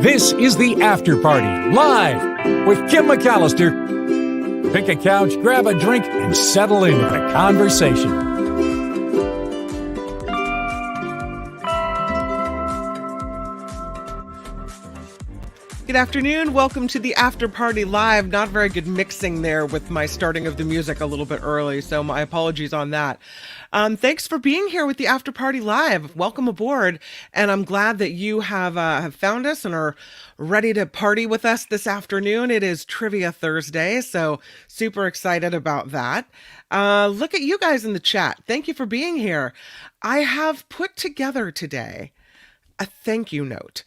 This is the After Party, live with Kim McAllister. Pick a couch, grab a drink, and settle into the conversation. Good afternoon. Welcome to the After Party Live. Not very good mixing there with my starting of the music a little bit early, so my apologies on that. Thanks for being here with the After Party Live. Welcome aboard, and I'm glad that you have found us and are ready to party with us this afternoon. It is Trivia Thursday, so super excited about that. Look at you guys in the chat. Thank you for being here. I have put together today a thank you note.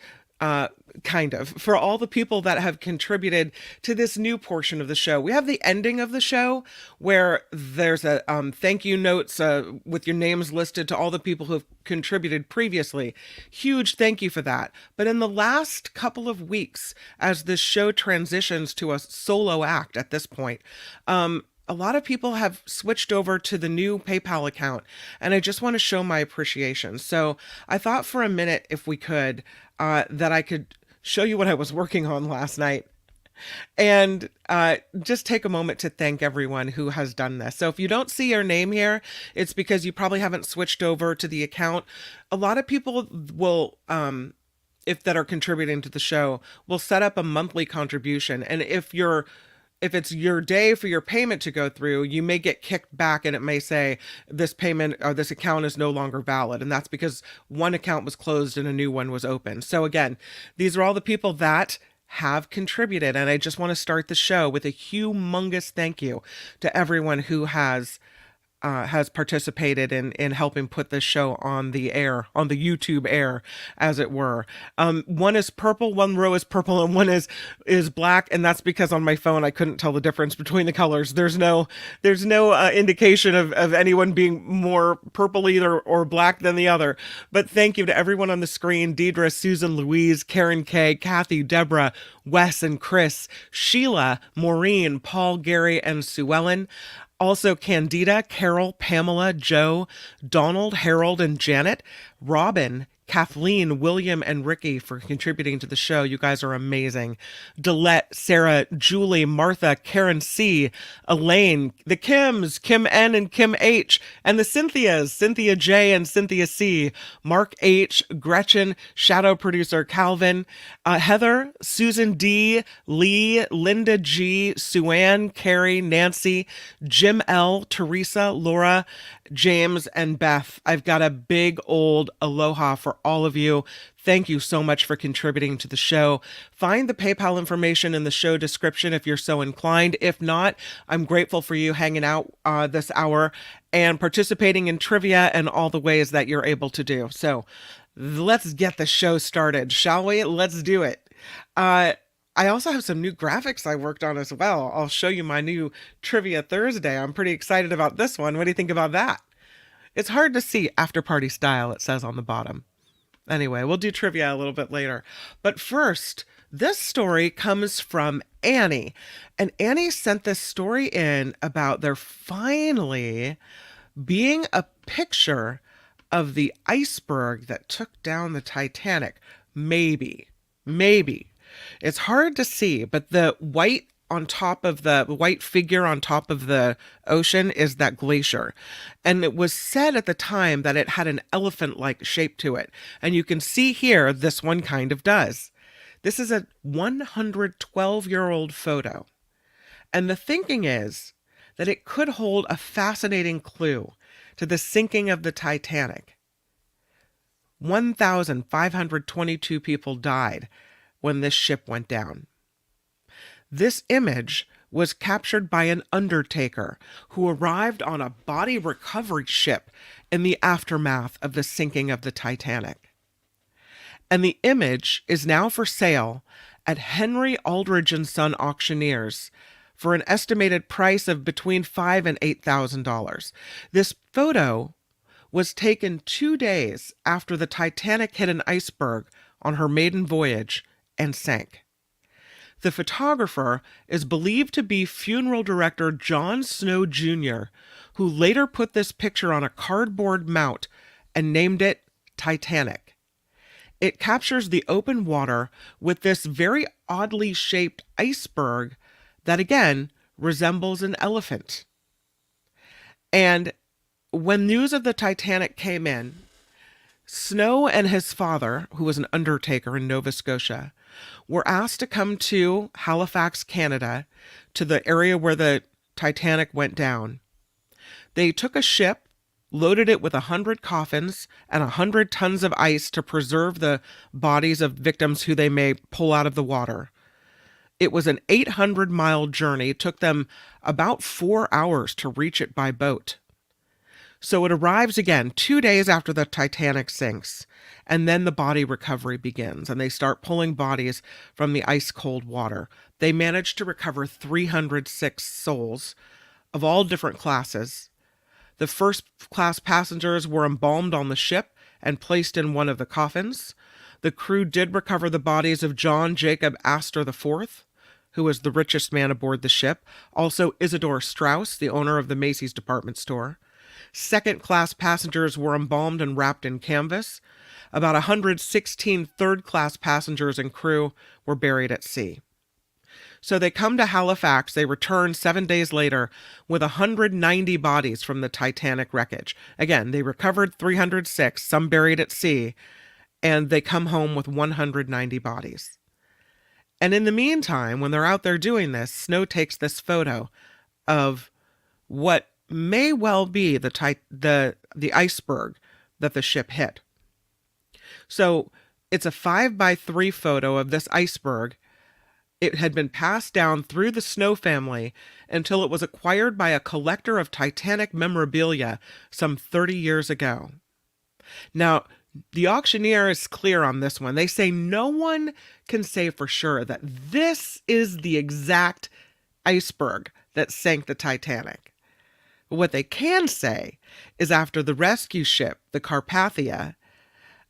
For all the people that have contributed to this new portion of the show. We have the ending of the show where there's a thank you notes with your names listed to all the people who have contributed previously. Huge thank you for that. But in the last couple of weeks, as this show transitions to a solo act at this point, a lot of people have switched over to the new PayPal account, and I just want to show my appreciation. So I thought for a minute, if we could, that I could show you what I was working on last night and just take a moment to thank everyone who has done this. So if you don't see your name here, it's because you probably haven't switched over to the account. A lot of people will, if that are contributing to the show, will set up a monthly contribution. And if it's your day for your payment to go through, you may get kicked back and it may say this payment or this account is no longer valid. And that's because one account was closed and a new one was open. So again, these are all the people that have contributed. And I just want to start the show with a humongous thank you to everyone who has participated in helping put this show on the air, on the YouTube air, as it were. One is purple, one row is purple, and one is black, and that's because on my phone I couldn't tell the difference between the colors. There's no indication of anyone being more purple either or black than the other. But thank you to everyone on the screen: Deidre, Susan, Louise, Karen K, Kathy, Deborah, Wes and Chris, Sheila, Maureen, Paul, Gary, and Sue Ellen. Also, Candida, Carol, Pamela, Joe, Donald, Harold, and Janet, Robin, Kathleen, William, and Ricky for contributing to the show. You guys are amazing. Delette, Sarah, Julie, Martha, Karen C, Elaine, the Kims, Kim N and Kim H, and the Cynthias, Cynthia J and Cynthia C, Mark H, Gretchen, shadow producer Calvin, Heather, Susan D, Lee, Linda G, Suanne, Carrie, Nancy, Jim L, Teresa, Laura, James, and Beth. I've got a big old aloha for all of you. Thank you so much for contributing to the show. Find the PayPal information in the show description if you're so inclined. If not, I'm grateful for you hanging out this hour and participating in trivia and all the ways that you're able to do. So let's get the show started, shall we? Let's do it. I also have some new graphics I worked on as well. I'll show you my new Trivia Thursday. I'm pretty excited about this one. What do you think about that? It's hard to see after party style, it says on the bottom. Anyway, we'll do trivia a little bit later. But first, this story comes from Annie. And Annie sent this story in about there finally being a picture of the iceberg that took down the Titanic. Maybe. It's hard to see, but the white figure on top of the ocean is that glacier. And it was said at the time that it had an elephant-like shape to it. And you can see here, this one kind of does. This is a 112-year-old photo. And the thinking is that it could hold a fascinating clue to the sinking of the Titanic. 1,522 people died when this ship went down. This image was captured by an undertaker who arrived on a body recovery ship in the aftermath of the sinking of the Titanic. And the image is now for sale at Henry Aldridge and Son Auctioneers for an estimated price of between $5,000 and $8,000. This photo was taken 2 days after the Titanic hit an iceberg on her maiden voyage and sank. The photographer is believed to be funeral director John Snow Jr., who later put this picture on a cardboard mount and named it Titanic. it captures the open water with this very oddly shaped iceberg that, again, resembles an elephant. And when news of the Titanic came in, Snow and his father, who was an undertaker in Nova Scotia, were asked to come to Halifax, Canada, to the area where the Titanic went down. They took a ship, loaded it with 100 coffins and 100 tons of ice to preserve the bodies of victims who they may pull out of the water. It was an 800-mile journey. It took them about 4 hours to reach it by boat. So it arrives again 2 days after the Titanic sinks, and then the body recovery begins, and they start pulling bodies from the ice-cold water. They managed to recover 306 souls of all different classes. The first-class passengers were embalmed on the ship and placed in one of the coffins. The crew did recover the bodies of John Jacob Astor IV, who was the richest man aboard the ship, also Isidore Straus, the owner of the Macy's department store. Second-class passengers were embalmed and wrapped in canvas. About 116 third-class passengers and crew were buried at sea. So they come to Halifax. They return 7 days later with 190 bodies from the Titanic wreckage. Again, they recovered 306, some buried at sea, and they come home with 190 bodies. And in the meantime, when they're out there doing this, Snow takes this photo of what may well be the iceberg that the ship hit. So it's a 5x3 photo of this iceberg. It had been passed down through the Snow family until it was acquired by a collector of Titanic memorabilia some 30 years ago. Now, the auctioneer is clear on this one. They say no one can say for sure that this is the exact iceberg that sank the Titanic. What they can say is after the rescue ship, the Carpathia,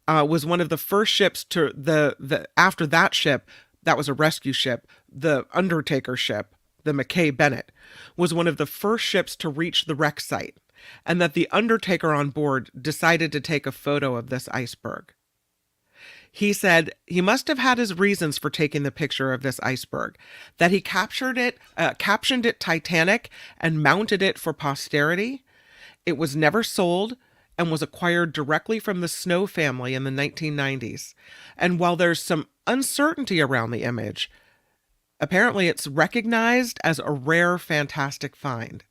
was one of the first ships to after that ship, that was a rescue ship, the Undertaker ship, the McKay Bennett, was one of the first ships to reach the wreck site, and that the Undertaker on board decided to take a photo of this iceberg. He said he must have had his reasons for taking the picture of this iceberg, that he captioned it Titanic and mounted it for posterity. It was never sold and was acquired directly from the Snow family in the 1990s. And while there's some uncertainty around the image, apparently it's recognized as a rare, fantastic find,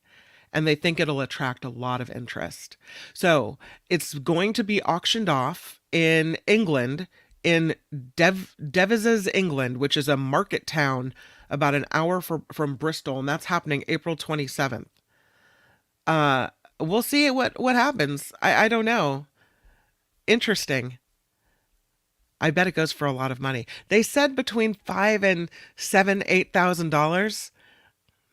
and they think it'll attract a lot of interest. So it's going to be auctioned off in England, in Devizes, England, which is a market town about an hour from Bristol, and that's happening April 27th. We'll see what happens. I don't know. Interesting. I bet it goes for a lot of money. They said between $5,000 and $8,000,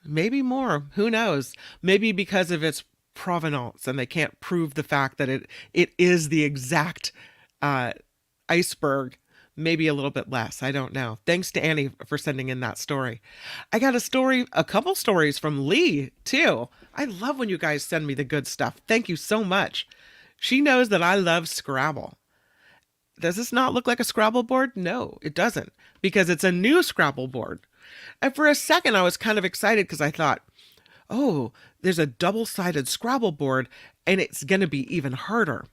maybe more. Who knows? Maybe because of its provenance, and they can't prove the fact that it is the exact iceberg. Maybe a little bit less. I don't know. Thanks to Annie for sending in that story. I got a couple stories from Lee too. I love when you guys send me the good stuff. Thank you so much. She knows that I love Scrabble. Does this not look like a Scrabble board? No, it doesn't, because it's a new Scrabble board. And for a second, I was kind of excited because I thought, oh, there's a double-sided Scrabble board and it's going to be even harder.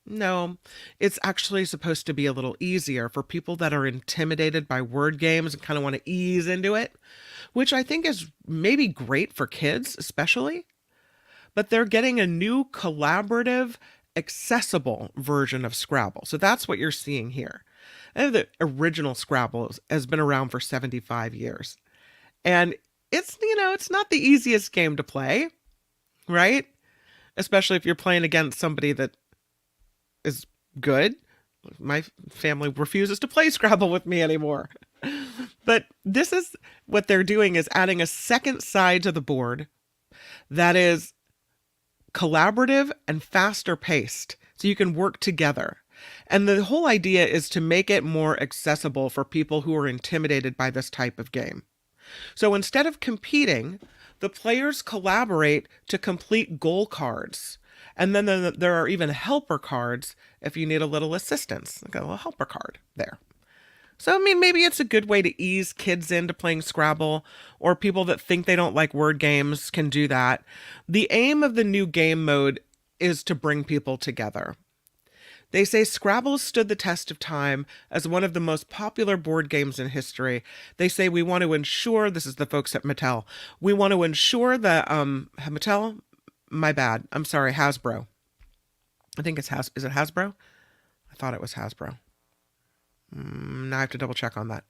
No, it's actually supposed to be a little easier for people that are intimidated by word games and kind of want to ease into it, which I think is maybe great for kids especially. But they're getting a new collaborative, accessible version of Scrabble. So that's what you're seeing here. And the original Scrabble has been around for 75 years. And it's not the easiest game to play, right? Especially if you're playing against somebody that is good. My family refuses to play Scrabble with me anymore. But this is what they're doing, is adding a second side to the board that is collaborative and faster paced, so you can work together. And the whole idea is to make it more accessible for people who are intimidated by this type of game. So instead of competing, the players collaborate to complete goal cards And then there are even helper cards if you need a little assistance. Like a little helper card there. So, I mean, maybe it's a good way to ease kids into playing Scrabble, or people that think they don't like word games can do that. The aim of the new game mode is to bring people together. They say Scrabble stood the test of time as one of the most popular board games in history. They say we want to ensure, this is the folks at Mattel, we want to ensure that, Mattel? My bad. I'm sorry, Hasbro. I think it's is it Hasbro? I thought it was Hasbro. Now I have to double check on that.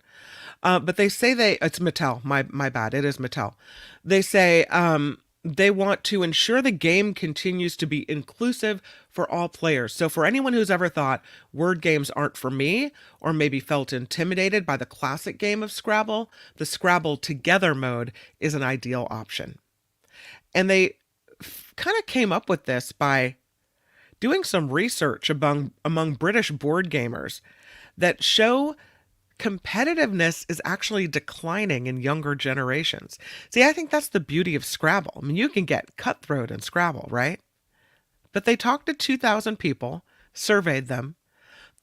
But they say it's Mattel. My bad. It is Mattel. They say they want to ensure the game continues to be inclusive for all players. So for anyone who's ever thought word games aren't for me, or maybe felt intimidated by the classic game of Scrabble, the Scrabble Together mode is an ideal option. And they kind of came up with this by doing some research among British board gamers that show competitiveness is actually declining in younger generations. See, I think that's the beauty of Scrabble. I mean, you can get cutthroat in Scrabble, right? But they talked to 2,000 people, surveyed them.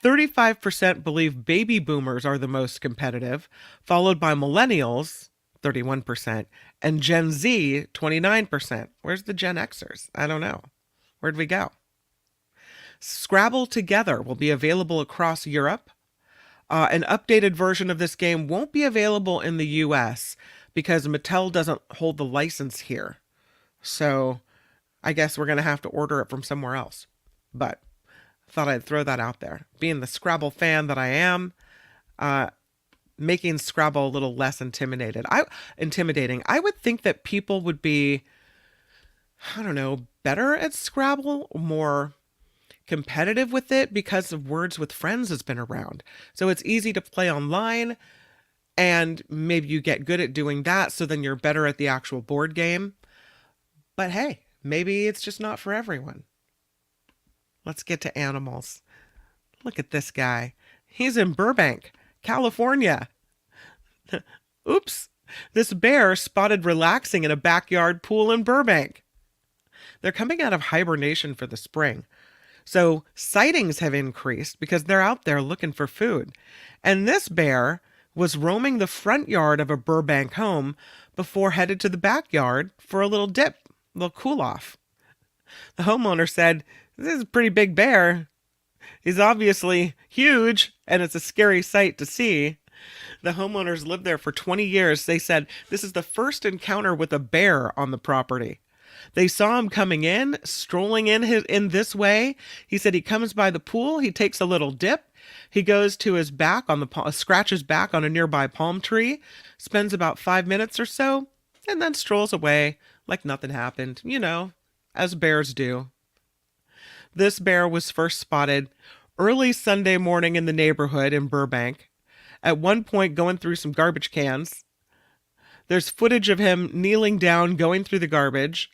35% believe baby boomers are the most competitive, followed by millennials, 31%, and Gen Z, 29%. Where's the Gen Xers? I don't know. Where'd we go? Scrabble Together will be available across Europe. An updated version of this game won't be available in the US because Mattel doesn't hold the license here. So I guess we're going to have to order it from somewhere else. But I thought I'd throw that out there. Being the Scrabble fan that I am, making Scrabble a little less intimidating. I would think that people would be, I don't know, better at Scrabble, more competitive with it because of Words with Friends has been around. So it's easy to play online, and maybe you get good at doing that, so then you're better at the actual board game. But hey, maybe it's just not for everyone. Let's get to animals. Look at this guy. He's in Burbank, California. Oops. This bear spotted relaxing in a backyard pool in Burbank. They're coming out of hibernation for the spring. So sightings have increased because they're out there looking for food. And this bear was roaming the front yard of a Burbank home before headed to the backyard for a little dip, a little cool off. The homeowner said, "This is a pretty big bear. He's obviously huge, and it's a scary sight to see." The homeowners lived there for 20 years. They said this is the first encounter with a bear on the property. They saw him coming in, strolling in this way. He said he comes by the pool, he takes a little dip, he goes to his back scratches back on a nearby palm tree, spends about 5 minutes or so, and then strolls away like nothing happened, as bears do. This bear was first spotted early Sunday morning in the neighborhood in Burbank, at one point going through some garbage cans. There's footage of him kneeling down, going through the garbage.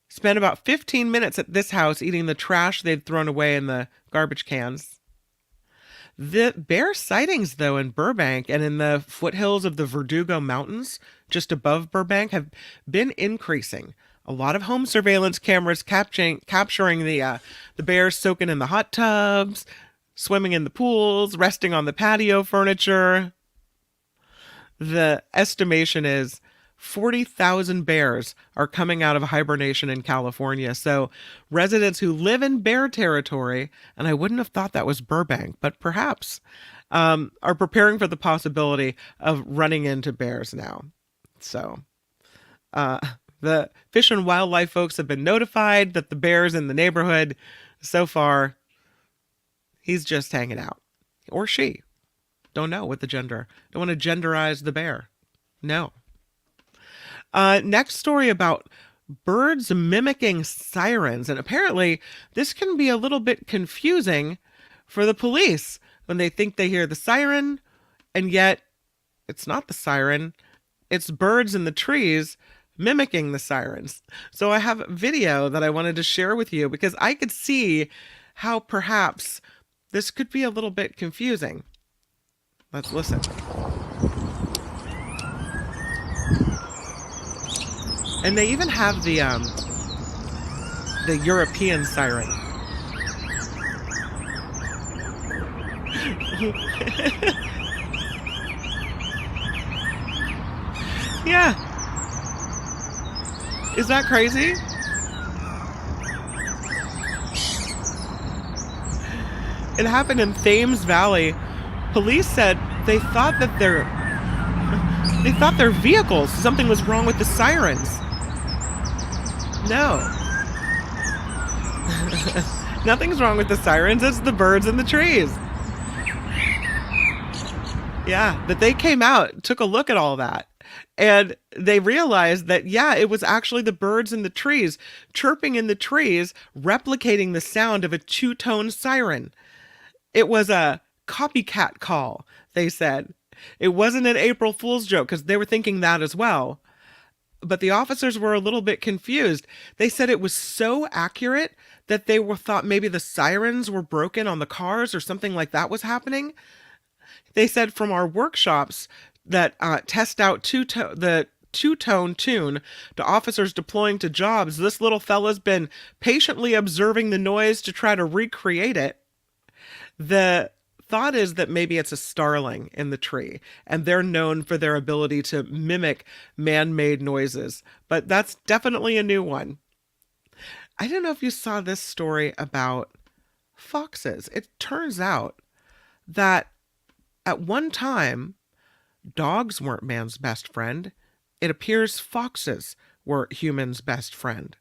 Spent about 15 minutes at this house eating the trash they'd thrown away in the garbage cans. The bear sightings, though, in Burbank and in the foothills of the Verdugo Mountains, just above Burbank, have been increasing. A lot of home surveillance cameras capturing the bears soaking in the hot tubs, swimming in the pools, resting on the patio furniture. The estimation is 40,000 bears are coming out of hibernation in California. So residents who live in bear territory, and I wouldn't have thought that was Burbank, but perhaps, are preparing for the possibility of running into bears now. So the Fish and Wildlife folks have been notified that the bear's in the neighborhood. So far, he's just hanging out. Or she. Don't know what the gender. Don't want to genderize the bear. No. Next story about birds mimicking sirens. And apparently this can be a little bit confusing for the police when they think they hear the siren, and yet it's not the siren. It's birds in the trees mimicking the sirens. So I have a video that I wanted to share with you because I could see how perhaps this could be a little bit confusing. Let's listen. And they even have the the European siren. Yeah. Is that crazy? It happened in Thames Valley. Police said they thought that their vehicles, something was wrong with the sirens. No. Nothing's wrong with the sirens. It's the birds in the trees. Yeah, but they came out, took a look at all that, and they realized that, yeah, it was actually the birds in the trees, chirping in the trees, replicating the sound of a two-tone siren. It was a copycat call, they said. It wasn't an April Fool's joke, because they were thinking that as well. But the officers were a little bit confused. They said it was so accurate that they thought maybe the sirens were broken on the cars or something like that was happening. They said from our workshops that test out the two-tone tune to officers deploying to jobs, this little fella's been patiently observing the noise to try to recreate it. The thought is that maybe it's a starling in the tree, and they're known for their ability to mimic man-made noises. But that's definitely a new one. I don't know if you saw this story about foxes. It turns out that at one time, dogs weren't man's best friend. It appears foxes were humans' best friend.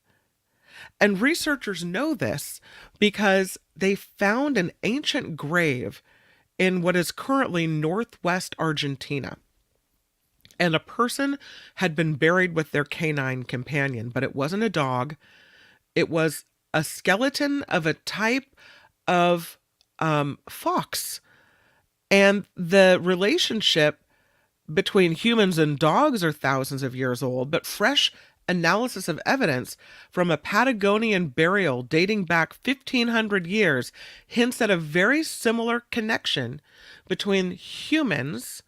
And researchers know this because they found an ancient grave in what is currently northwest Argentina. And a person had been buried with their canine companion, but it wasn't a dog. It was a skeleton of a type of fox. And the relationship between humans and dogs are thousands of years old, but fresh analysis of evidence from a Patagonian burial dating back 1,500 years hints at a very similar connection between humans,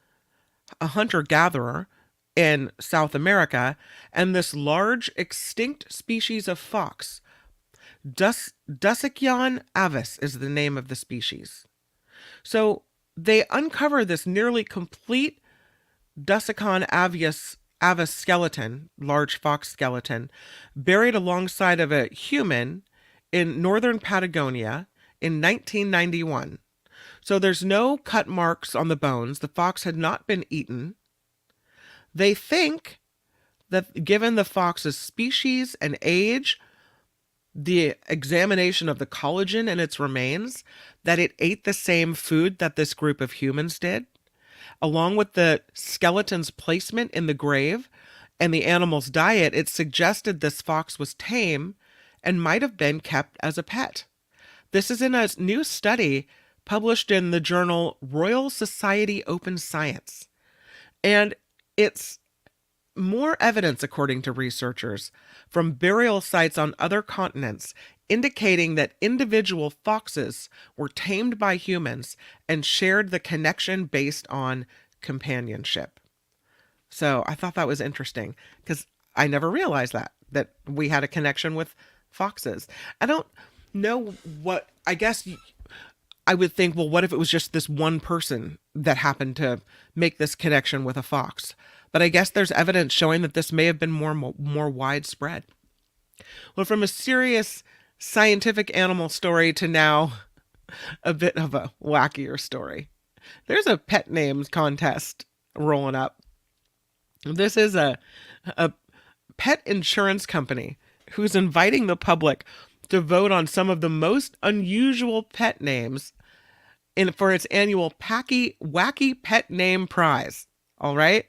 a hunter-gatherer in South America, and this large extinct species of fox. Dusicyon avis is the name of the species. So they uncover this nearly complete Dusicyon avis skeleton, large fox skeleton, buried alongside of a human in northern Patagonia in 1991. So there's no cut marks on the bones. The fox had not been eaten. They think that given the fox's species and age, the examination of the collagen in its remains, that it ate the same food that this group of humans did, along with the skeleton's placement in the grave and the animal's diet. It suggested this fox was tame and might have been kept as a pet. This is in a new study published in the journal Royal Society Open Science. And it's more evidence, according to researchers, from burial sites on other continents indicating that individual foxes were tamed by humans and shared the connection based on companionship. So I thought that was interesting because I never realized that we had a connection with foxes. I don't know what, I guess I would think, well, what if it was just this one person that happened to make this connection with a fox? But I guess there's evidence showing that this may have been more widespread. Well, from a serious scientific animal story to now a bit of a wackier story. There's a pet names contest rolling up. This is a pet insurance company who's inviting the public to vote on some of the most unusual pet names for its annual Wacky Pet Name Prize. All right?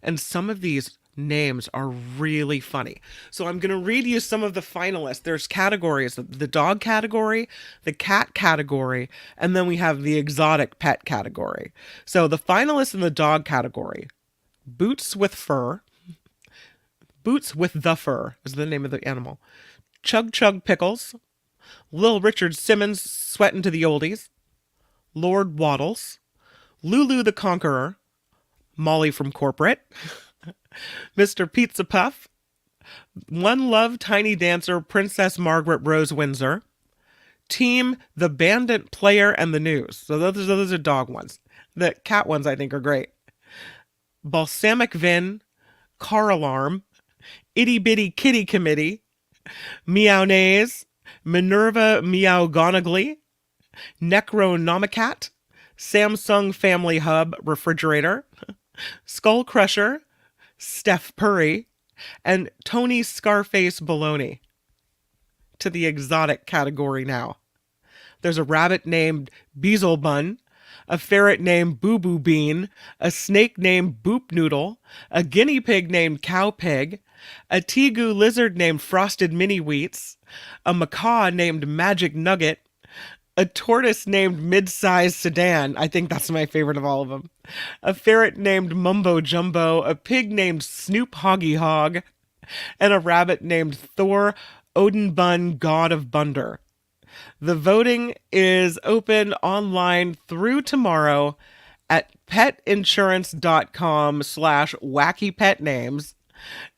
And some of these names are really funny. So I'm going to read you some of the finalists. There's categories: the dog category, the cat category, and then we have the exotic pet category. So the finalists in the dog category: Boots with Fur. Boots with the Fur is the name of the animal. Chug Chug Pickles. Lil Richard Simmons sweating to the oldies. Lord Waddles. Lulu the Conqueror. Molly from Corporate. Mr. Pizza Puff. One Love Tiny Dancer Princess Margaret Rose Windsor. Team The Bandit Player and the News. So those are dog ones. The cat ones I think are great. Balsamic Vin, Car Alarm, Itty Bitty Kitty Committee, Meownaise, Minerva Meowgonagly, Necronomicat, Samsung Family Hub Refrigerator, Skull Crusher, Steph Purry, and Tony Scarface Baloney. To the exotic category now. There's a rabbit named Beelzebun, a ferret named Boo Boo Bean, a snake named Boop Noodle, a guinea pig named Cow Pig, a tegu lizard named Frosted Mini Wheats, a macaw named Magic Nugget, a tortoise named Mid-Size Sedan. I think that's my favorite of all of them. A ferret named Mumbo Jumbo, a pig named Snoop Hoggy Hog, and a rabbit named Thor Odinbun, God of Bunder. The voting is open online through tomorrow at petinsurance.com/wackypetnames.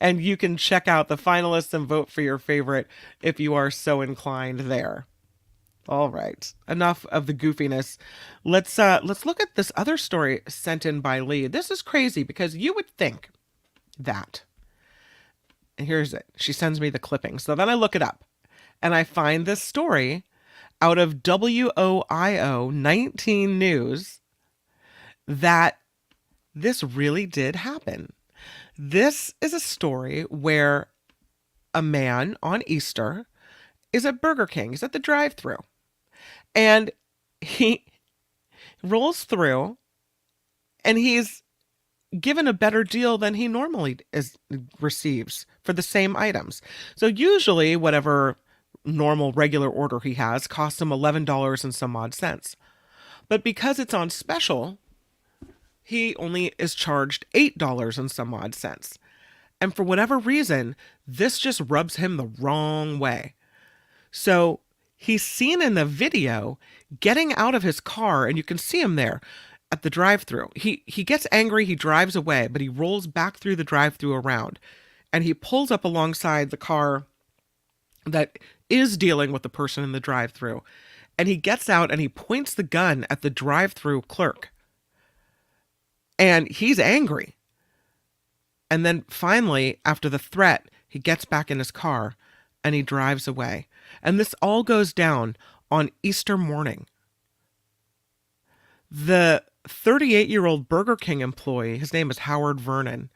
And you can check out the finalists and vote for your favorite if you are so inclined there. All right, enough of the goofiness. Let's look at this other story sent in by Lee. This is crazy because you would think that. And here's it. She sends me the clipping. So then I look it up and I find this story out of WOIO 19 News that this really did happen. This is a story where a man on Easter is at Burger King. He's at the drive-thru. And he rolls through and he's given a better deal than he normally receives for the same items. So usually whatever normal regular order he has costs him $11 and some odd cents. But because it's on special, he only is charged $8 and some odd cents. And for whatever reason, this just rubs him the wrong way. So he's seen in the video getting out of his car, and you can see him there at the drive-thru. He gets angry, he drives away, but he rolls back through the drive-thru around, and he pulls up alongside the car that is dealing with the person in the drive-thru. And he gets out and he points the gun at the drive-thru clerk. And he's angry. And then finally, after the threat, he gets back in his car and he drives away. And this all goes down on Easter morning. The 38-year-old Burger King employee, his name is Howard Vernon,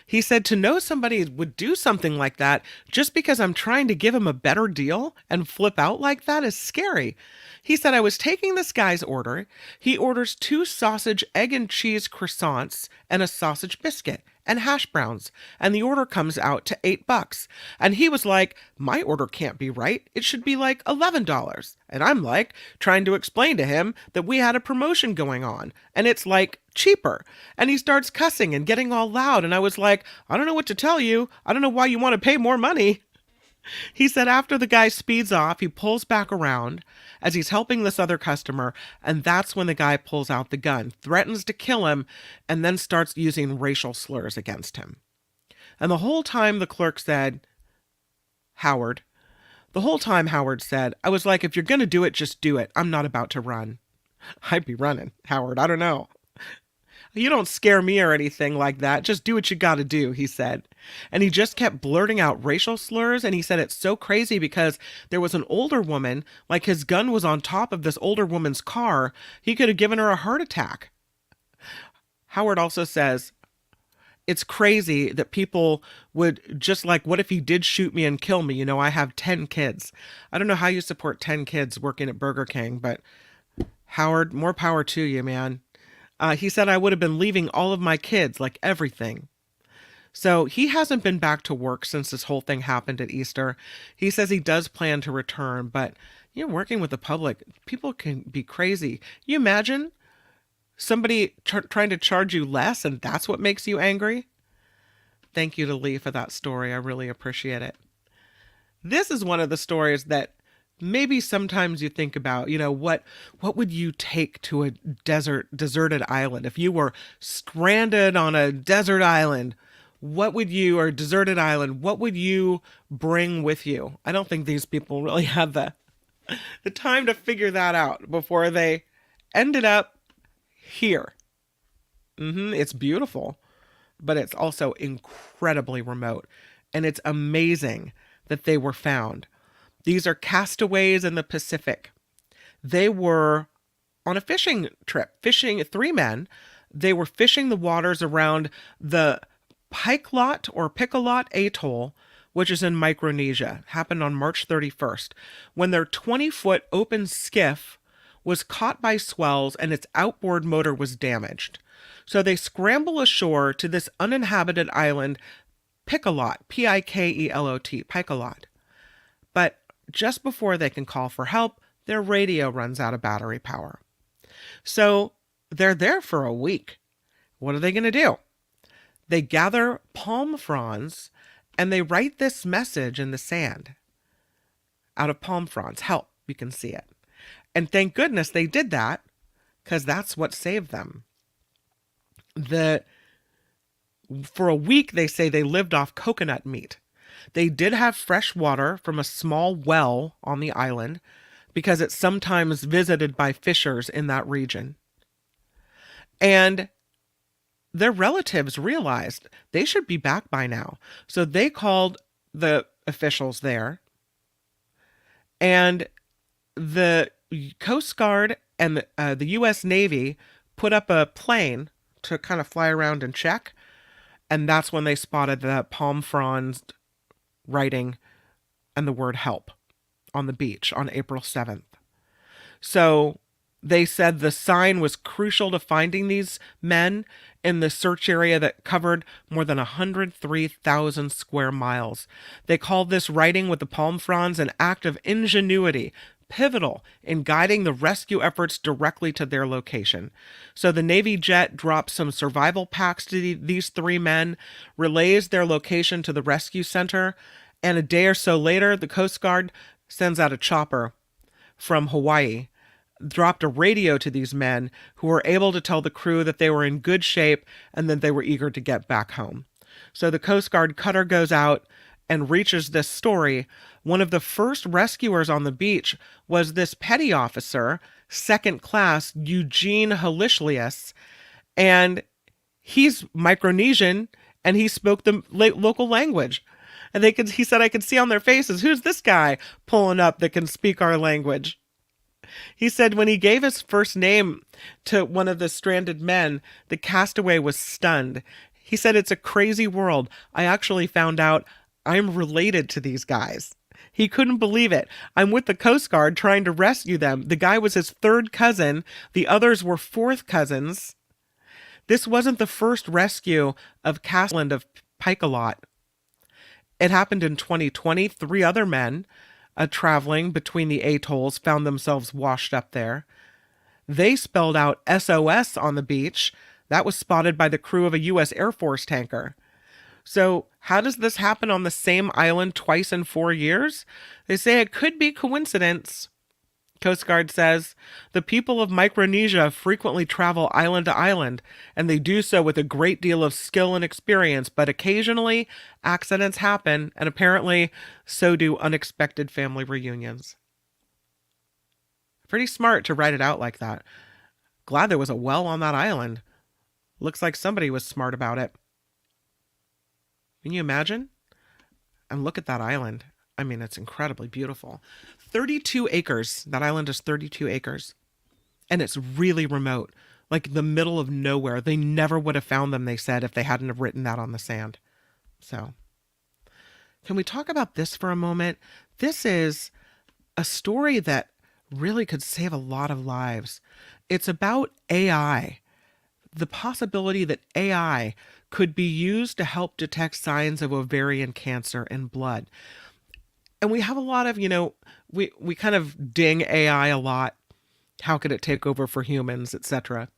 he said to know somebody would do something like that just because I'm trying to give him a better deal and flip out like that is scary. He said, I was taking this guy's order. He orders 2 sausage, egg and cheese croissants and a sausage biscuit and hash browns. And the order comes out to $8. And he was like, my order can't be right. It should be like $11. And I'm like, trying to explain to him that we had a promotion going on and it's like cheaper. And he starts cussing and getting all loud. And I was like, I don't know what to tell you. I don't know why you want to pay more money. He said after the guy speeds off, he pulls back around as he's helping this other customer, and that's when the guy pulls out the gun, threatens to kill him, and then starts using racial slurs against him. And the whole time the clerk said, Howard said, I was like, if you're going to do it, just do it. I'm not about to run. I'd be running, Howard. I don't know. You don't scare me or anything like that. Just do what you got to do, he said. And he just kept blurting out racial slurs. And he said it's so crazy because there was an older woman, like his gun was on top of this older woman's car. He could have given her a heart attack. Howard also says, it's crazy that people would just like, what if he did shoot me and kill me? You know, I have 10 kids. I don't know how you support 10 kids working at Burger King, but Howard, more power to you, man. He said I would have been leaving all of my kids, like everything. So he hasn't been back to work since this whole thing happened at Easter. He says he does plan to return, but you know, working with the public, people can be crazy. You imagine somebody trying to charge you less and that's what makes you angry? Thank you to Lee for that story. I really appreciate it. This is one of the stories that maybe sometimes you think about, you know, what would you take to a deserted island? If you were stranded on a desert island, what would you, or deserted island, what would you bring with you? I don't think these people really had the time to figure that out before they ended up here. It's beautiful, but it's also incredibly remote. And it's amazing that they were found. These are castaways in the Pacific. They were on a fishing trip, fishing, three men. They were fishing the waters around the Pikelot or Picolot Atoll, which is in Micronesia. Happened on March 31st, when their 20-foot open skiff was caught by swells and its outboard motor was damaged. So they scramble ashore to this uninhabited island, Pikelot, Pikelot, Pikelot. But just before they can call for help, their radio runs out of battery power. So they're there for a week. What are they going to do? They gather palm fronds and they write this message in the sand out of palm fronds. Help, you can see it. And thank goodness they did that, because that's what saved them. For a week, they say they lived off coconut meat. They did have fresh water from a small well on the island, because it's sometimes visited by fishers in that region. And their relatives realized they should be back by now. So they called the officials there, and the Coast Guard and the U.S. Navy put up a plane to kind of fly around and check. And that's when they spotted the palm fronds writing and the word help on the beach on April 7th. So they said the sign was crucial to finding these men in the search area that covered more than 103,000 square miles. They called this writing with the palm fronds an act of ingenuity, pivotal in guiding the rescue efforts directly to their location. So the Navy jet drops some survival packs to these three men, relays their location to the rescue center, and a day or so later, the Coast Guard sends out a chopper from Hawaii, dropped a radio to these men, who were able to tell the crew that they were in good shape and that they were eager to get back home. So the Coast Guard cutter goes out and reaches this story. One of the first rescuers on the beach was this petty officer, second class Eugene Halishlius, and he's Micronesian and he spoke the local language. And he said, I could see on their faces, who's this guy pulling up that can speak our language? He said when he gave his first name to one of the stranded men, the castaway was stunned. He said, it's a crazy world. I actually found out I'm related to these guys. He couldn't believe it. I'm with the Coast Guard trying to rescue them. The guy was his third cousin. The others were fourth cousins. This wasn't the first rescue of Castland of Pikelot. It happened in 2020. Three other men traveling between the atolls found themselves washed up there. They spelled out SOS on the beach. That was spotted by the crew of a U.S. Air Force tanker. So how does this happen on the same island twice in 4 years? They say it could be coincidence. Coast Guard says the people of Micronesia frequently travel island to island, and they do so with a great deal of skill and experience, but occasionally accidents happen, and apparently so do unexpected family reunions. Pretty smart to write it out like that. Glad there was a well on that island. Looks like somebody was smart about it. Can you imagine? And look at that island. I mean, it's incredibly beautiful. 32 acres. That island is 32 acres. And it's really remote, like the middle of nowhere. They never would have found them, they said, if they hadn't have written that on the sand. So, can we talk about this for a moment? This is a story that really could save a lot of lives. It's about AI. The possibility that AI could be used to help detect signs of ovarian cancer in blood. And we have a lot of, we kind of ding AI a lot. How could it take over for humans, etc.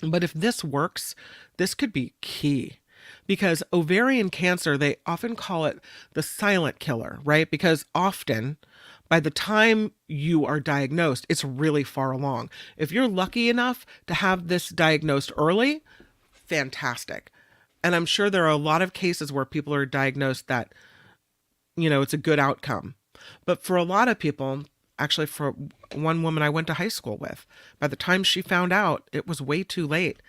But if this works, this could be key. Because ovarian cancer, they often call it the silent killer, right? Because often, by the time you are diagnosed, it's really far along. If you're lucky enough to have this diagnosed early, fantastic. And I'm sure there are a lot of cases where people are diagnosed that, it's a good outcome. But for a lot of people, actually, for one woman I went to high school with, by the time she found out, it was way too late.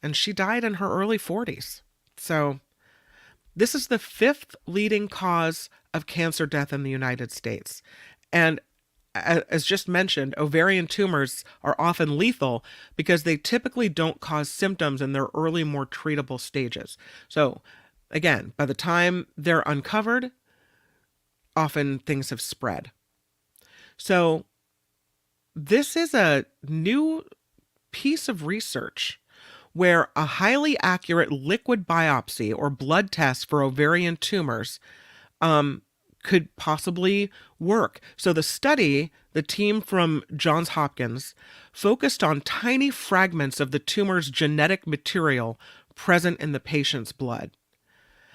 And she died in her early 40s. So this is the fifth leading cause of cancer death in the United States. And as just mentioned, ovarian tumors are often lethal because they typically don't cause symptoms in their early, more treatable stages. So, again, by the time they're uncovered, often things have spread. So, this is a new piece of research where a highly accurate liquid biopsy or blood test for ovarian tumors could possibly work. So the team from Johns Hopkins focused on tiny fragments of the tumor's genetic material present in the patient's blood.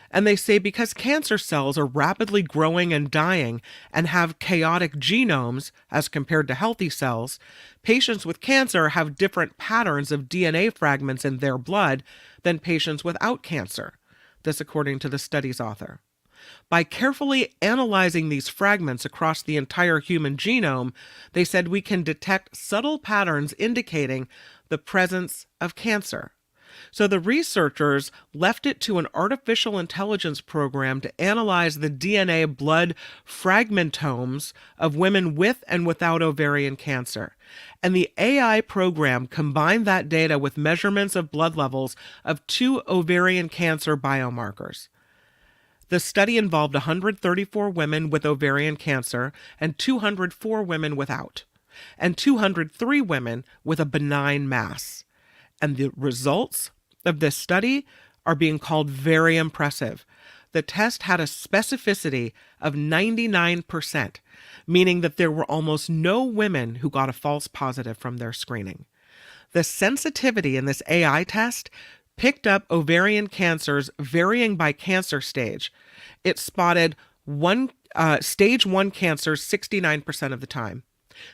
And they say because cancer cells are rapidly growing and dying and have chaotic genomes as compared to healthy cells, patients with cancer have different patterns of DNA fragments in their blood than patients without cancer. This according to the study's author. By carefully analyzing these fragments across the entire human genome, they said we can detect subtle patterns indicating the presence of cancer. So the researchers left it to an artificial intelligence program to analyze the DNA blood fragmentomes of women with and without ovarian cancer. And the AI program combined that data with measurements of blood levels of 2 ovarian cancer biomarkers. The study involved 134 women with ovarian cancer and 204 women without, and 203 women with a benign mass. And the results of this study are being called very impressive. The test had a specificity of 99%, meaning that there were almost no women who got a false positive from their screening. The sensitivity in this AI test picked up ovarian cancers varying by cancer stage. It spotted stage 1 cancers 69% of the time,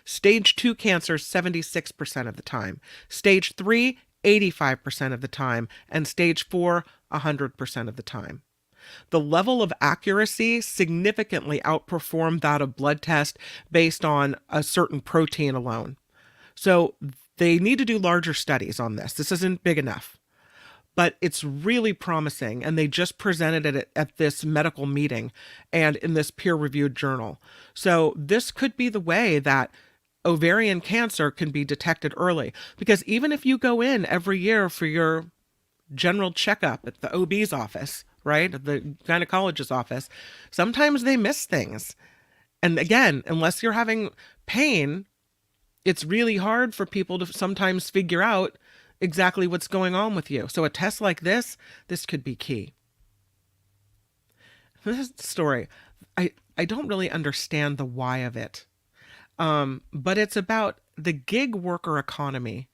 stage 2 cancers 76% of the time, stage 3 85% of the time, and stage 4 100% of the time. The level of accuracy significantly outperformed that of blood test based on a certain protein alone. So they need to do larger studies on this. This isn't big enough. But it's really promising, and they just presented it at this medical meeting and in this peer-reviewed journal. So this could be the way that ovarian cancer can be detected early, because even if you go in every year for your general checkup at the OB's office, right, at the gynecologist's office, sometimes they miss things. And again, unless you're having pain, it's really hard for people to sometimes figure out exactly what's going on with you. So a test like this could be key. This is the story. I don't really understand the why of it. But it's about the gig worker economy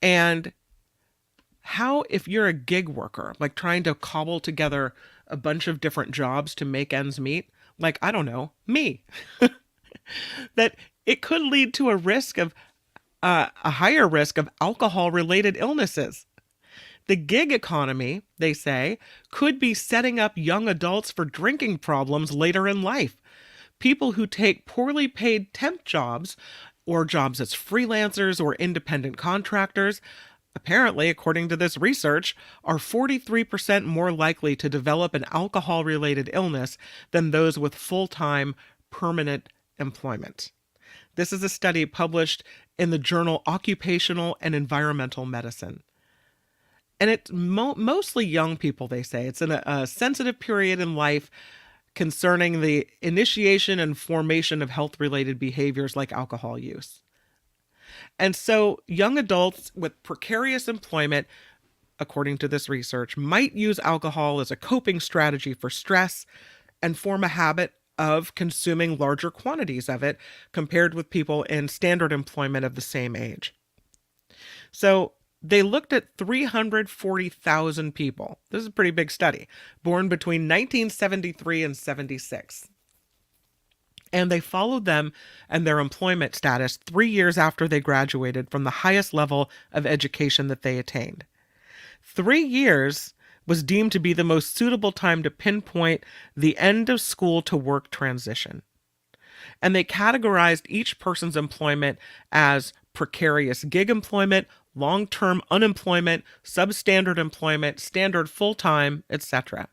and how, if you're a gig worker, like trying to cobble together a bunch of different jobs to make ends meet, like, I don't know, me, that it could lead to a higher risk of alcohol-related illnesses. The gig economy, they say, could be setting up young adults for drinking problems later in life. People who take poorly paid temp jobs or jobs as freelancers or independent contractors, apparently, according to this research, are 43% more likely to develop an alcohol-related illness than those with full-time permanent employment. This is a study published in the journal Occupational and Environmental Medicine. And it's mostly young people, they say. It's in a sensitive period in life concerning the initiation and formation of health-related behaviors like alcohol use. And so young adults with precarious employment, according to this research, might use alcohol as a coping strategy for stress and form a habit of consuming larger quantities of it compared with people in standard employment of the same age. So they looked at 340,000 people. This is a pretty big study, born between 1973 and 76. And they followed them and their employment status 3 years after they graduated from the highest level of education that they attained. 3 years was deemed to be the most suitable time to pinpoint the end of school to work transition. And they categorized each person's employment as precarious gig employment, long-term unemployment, substandard employment, standard full-time, etc.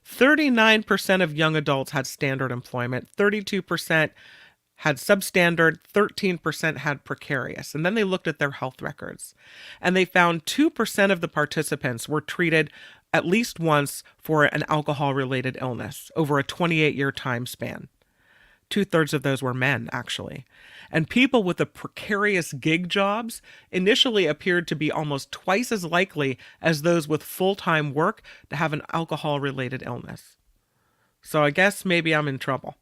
39% of young adults had standard employment, 32% had substandard, 13% had precarious. And then they looked at their health records. And they found 2% of the participants were treated at least once for an alcohol-related illness over a 28-year time span. 2/3 of those were men, actually. And people with the precarious gig jobs initially appeared to be almost twice as likely as those with full-time work to have an alcohol-related illness. So I guess maybe I'm in trouble.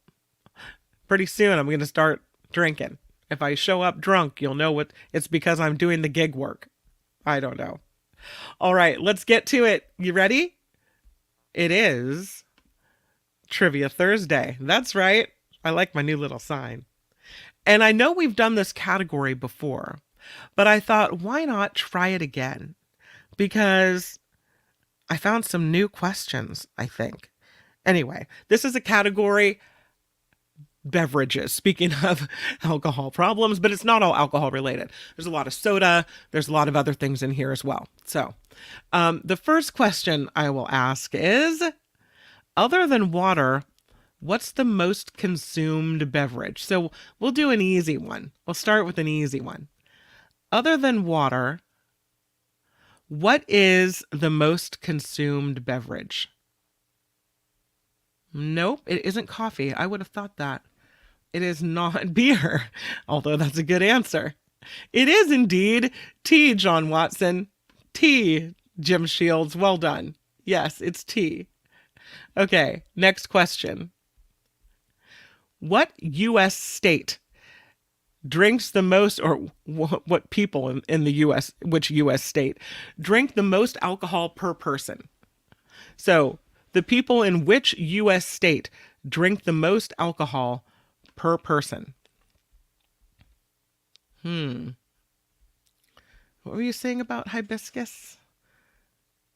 Pretty soon I'm going to start drinking. If I show up drunk, you'll know it's because I'm doing the gig work. I don't know. All right, let's get to it. You ready? It is Trivia Thursday. That's right. I like my new little sign. And I know we've done this category before, but I thought, why not try it again? Because I found some new questions, I think. Anyway, this is a category, beverages, speaking of alcohol problems, but it's not all alcohol related. There's a lot of soda. There's a lot of other things in here as well. So the first question I will ask is, other than water, what's the most consumed beverage? So we'll do an easy one. We'll start with an easy one. Other than water, what is the most consumed beverage? Nope, it isn't coffee. I would have thought that. It is not beer, although that's a good answer. It is indeed tea, John Watson. Tea, Jim Shields. Well done. Yes, it's tea. Okay, next question. What U.S. state drinks the most, or what people in the U.S., which U.S. state, drink the most alcohol per person? So, the people in which U.S. state drink the most alcohol per person? What were you saying about hibiscus?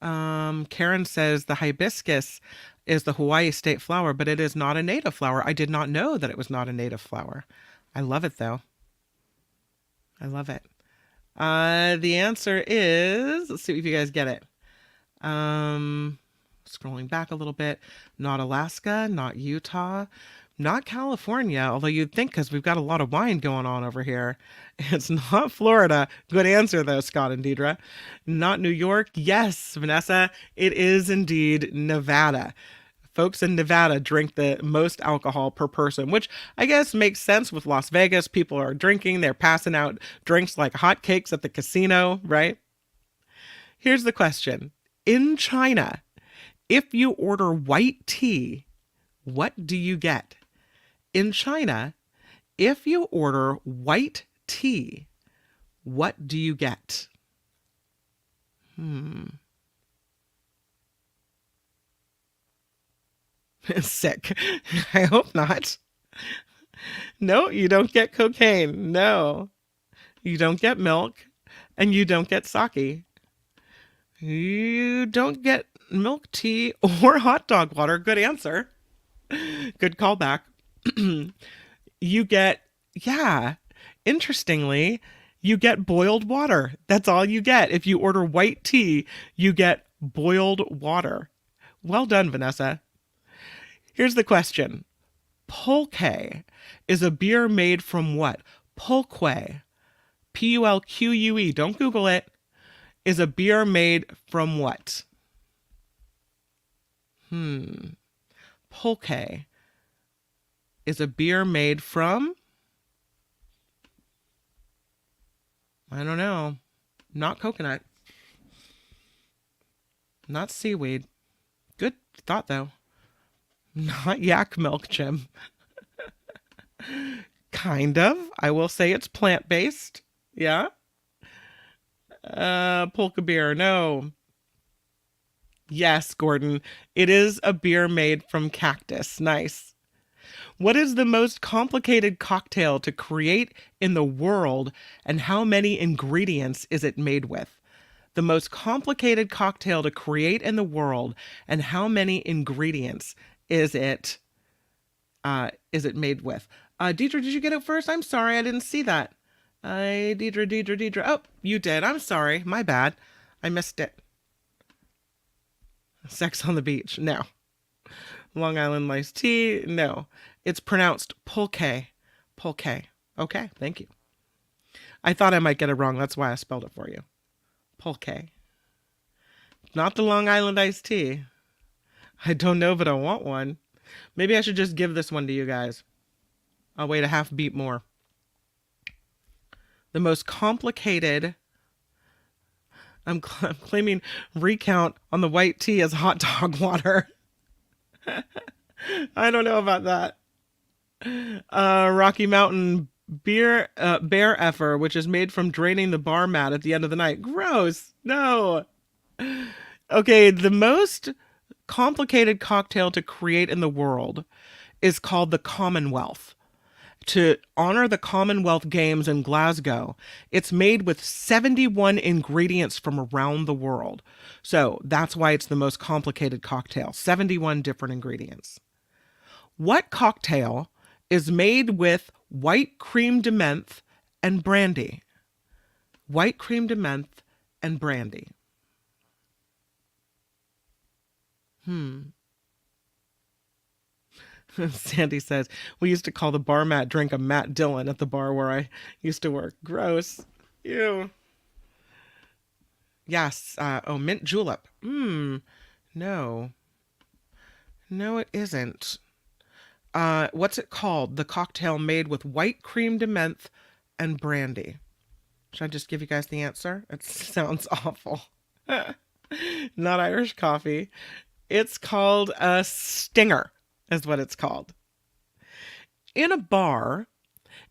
Karen says the hibiscus is the Hawaii state flower, but it is not a native flower. I did not know that it was not a native flower. I love it, though. I love it. The answer is, let's see if you guys get it. Scrolling back a little bit, not Alaska, not Utah, not California, although you'd think because we've got a lot of wine going on over here. It's not Florida. Good answer, though, Scott and Deidre. Not New York. Yes, Vanessa, it is indeed Nevada. Folks in Nevada drink the most alcohol per person, which I guess makes sense with Las Vegas. People are drinking. They're passing out drinks like hotcakes at the casino, right? Here's the question. In China, if you order white tea, what do you get? In China, if you order white tea, what do you get? Sick. I hope not. No, you don't get cocaine. No. You don't get milk, and you don't get sake. You don't get milk tea or hot dog water. Good answer. Good callback. You get, interestingly, you get boiled water. That's all you get. If you order white tea, you get boiled water. Well done, Vanessa. Here's the question. Pulque is a beer made from what? Pulque, Pulque, don't Google it, is a beer made from what? Pulque is a beer made from, I don't know, not coconut, not seaweed. Good thought, though. Not yak milk, Jim. Kind of. I will say it's plant-based. Yeah. Pulque beer. No. Yes, Gordon. It is a beer made from cactus. Nice. What is the most complicated cocktail to create in the world, and how many ingredients is it made with? The most complicated cocktail to create in the world, and how many ingredients is it made with? Deidre, did you get it first? I'm sorry, I didn't see that. Deidre. Oh, you did. I'm sorry. My bad. I missed it. Sex on the Beach. No. Long Island iced tea. No. It's pronounced pulque. Pulque. Okay, thank you. I thought I might get it wrong. That's why I spelled it for you. Pulque. Not the Long Island iced tea. I don't know, but I want one. Maybe I should just give this one to you guys. I'll wait a half beat more. The most complicated... I'm claiming recount on the white tea as hot dog water. I don't know about that. Rocky Mountain beer bear effer, which is made from draining the bar mat at the end of the night. Gross. No. Okay, the most complicated cocktail to create in the world is called the Commonwealth. To honor the Commonwealth Games in Glasgow, it's made with 71 ingredients from around the world. So that's why it's the most complicated cocktail. 71 different ingredients. What cocktail is made with white creme de menthe and brandy? White creme de menthe and brandy. Sandy says, we used to call the bar mat drink a Matt Dillon at the bar where I used to work. Gross. Ew. Yes. Mint julep. No. No, it isn't. What's it called? The cocktail made with white creme de menthe and brandy. Should I just give you guys the answer? It sounds awful. Not Irish coffee. It's called a stinger, is what it's called. In a bar,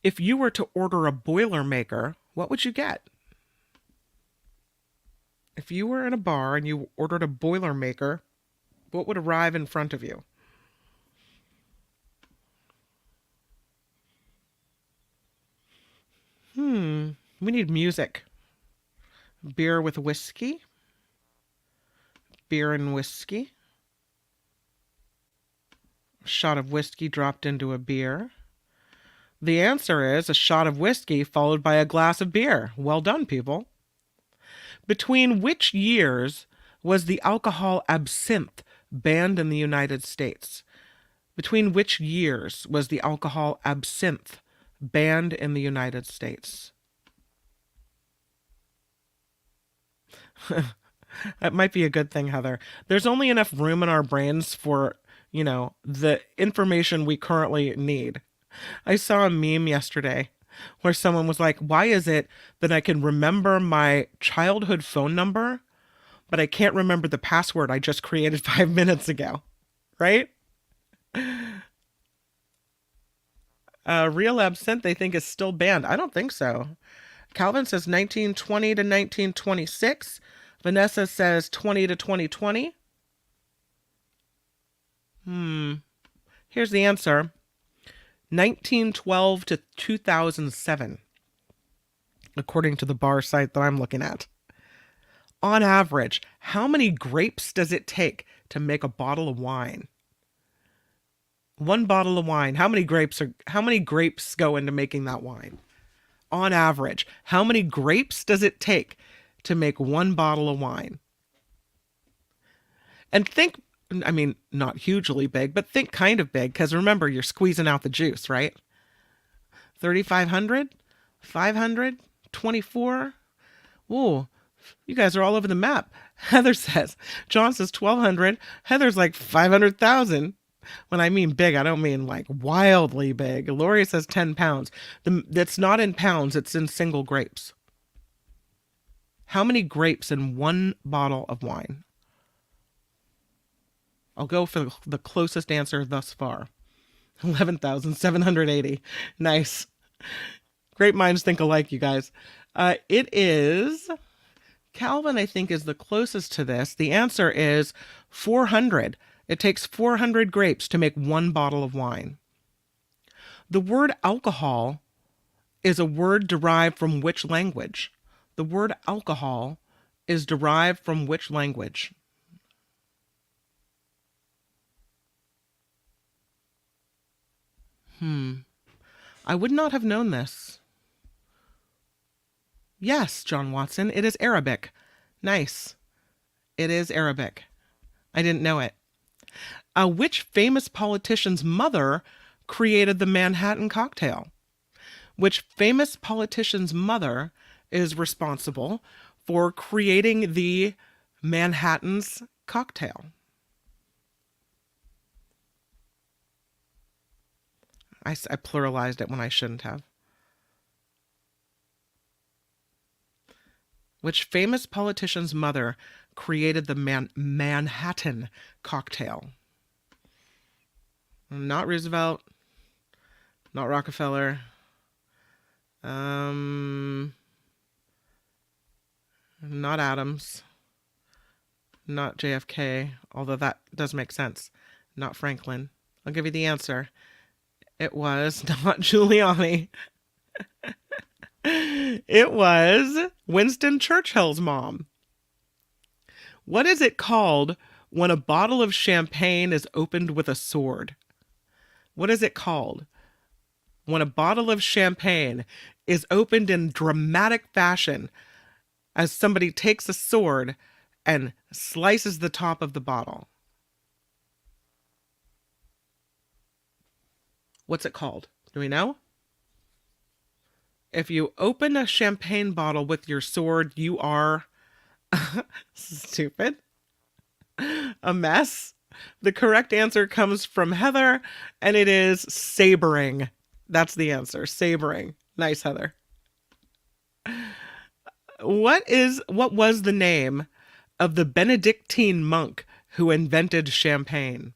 if you were to order a Boilermaker, what would you get? If you were in a bar and you ordered a Boilermaker, what would arrive in front of you? We need music. Beer with whiskey. Beer and whiskey. A shot of whiskey dropped into a beer. The answer is a shot of whiskey followed by a glass of beer. Well done, people. Between which years was the alcohol absinthe banned in the United States? Between which years was the alcohol absinthe banned in the United States? That might be a good thing, Heather. There's only enough room in our brains for, the information we currently need. I saw a meme yesterday where someone was like, why is it that I can remember my childhood phone number, but I can't remember the password I just created 5 minutes ago? Right? Real absinthe, they think, is still banned. I don't think so. Calvin says 1920 to 1926. Vanessa says 20 to 2020. Here's the answer. 1912 to 2007, according to the bar site that I'm looking at. On average, how many grapes does it take to make a bottle of wine? One bottle of wine. How many grapes go into making that wine? On average, how many grapes does it take to make one bottle of wine? And think, not hugely big, but think kind of big, because remember, you're squeezing out the juice, right? 3,500? 500? 24? Ooh, you guys are all over the map. Heather says, John says 1,200. Heather's like 500,000. When I mean big, I don't mean like wildly big. Lori says 10 pounds. That's not in pounds, it's in single grapes. How many grapes in one bottle of wine? I'll go for the closest answer thus far. 11,780. Nice. Great minds think alike, you guys. It is... Calvin, I think, is the closest to this. The answer is 400. It takes 400 grapes to make one bottle of wine. The word alcohol is a word derived from which language? The word alcohol is derived from which language? I would not have known this. Yes, John Watson, it is Arabic. Nice. It is Arabic. I didn't know it. Which famous politician's mother created the Manhattan cocktail? Which famous politician's mother is responsible for creating the Manhattan's cocktail? I pluralized it when I shouldn't have. Which famous politician's mother created the Manhattan cocktail? Not Roosevelt, not Rockefeller, not Adams, not JFK, although that does make sense. Not Franklin. I'll give you the answer. It was not Giuliani. It was Winston Churchill's mom. What is it called when a bottle of champagne is opened with a sword? What is it called when a bottle of champagne is opened in dramatic fashion as somebody takes a sword and slices the top of the bottle? What's it called? Do we know? If you open a champagne bottle with your sword, you are stupid, a mess. The correct answer comes from Heather, and it is sabering. That's the answer, sabering. Nice, Heather. What was the name of the Benedictine monk who invented champagne?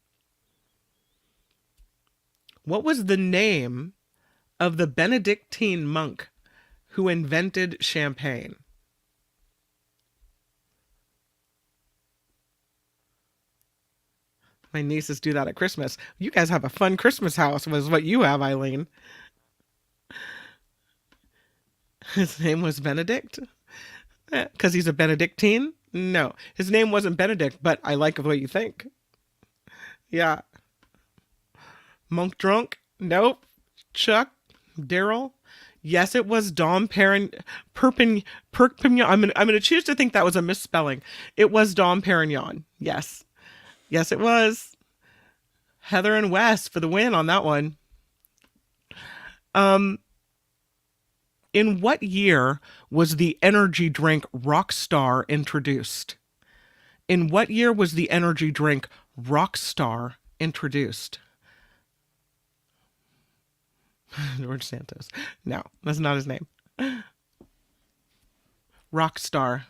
What was the name of the Benedictine monk who invented champagne? My nieces do that at Christmas. You guys have a fun Christmas house, was what you have, Eileen. His name was Benedict? Because he's a Benedictine? No, his name wasn't Benedict, but I like the way you think. Yeah. Monk drunk? Nope. Chuck? Daryl? Yes, it was Dom Perpignan. I'm gonna choose to think that was a misspelling. It was Dom Perignon. Yes. Yes, it was. Heather and Wes for the win on that one. In what year was the energy drink Rockstar introduced? In what year was the energy drink Rockstar introduced? George Santos. No, that's not his name. Rockstar.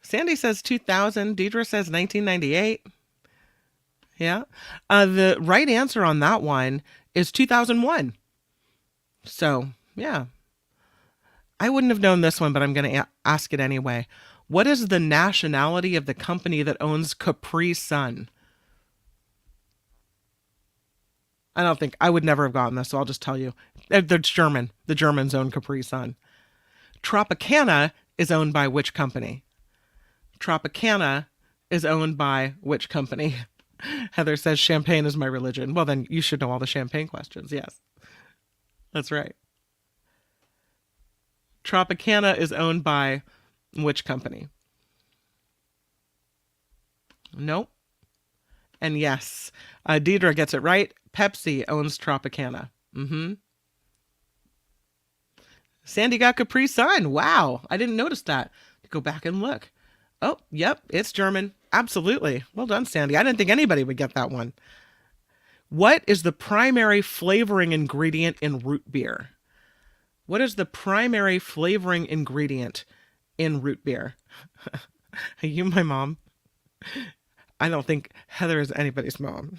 Sandy says 2000. Deidre says 1998. Yeah. The right answer on that one is 2001. So, yeah. I wouldn't have known this one, but I'm going to ask it anyway. What is the nationality of the company that owns Capri Sun? I would never have gotten this, so I'll just tell you. It's German. The Germans own Capri Sun. Tropicana is owned by which company? Tropicana is owned by which company? Heather says champagne is my religion. Well, then you should know all the champagne questions. Yes, that's right. Tropicana is owned by which company? Nope. And yes, Deidre gets it right. Pepsi owns Tropicana. Sandy got Capri Sun. Wow. I didn't notice that. Go back and look. Oh, yep. It's German. Absolutely. Well done, Sandy. I didn't think anybody would get that one. What is the primary flavoring ingredient in root beer? What is the primary flavoring ingredient in root beer? Are you my mom? I don't think Heather is anybody's mom.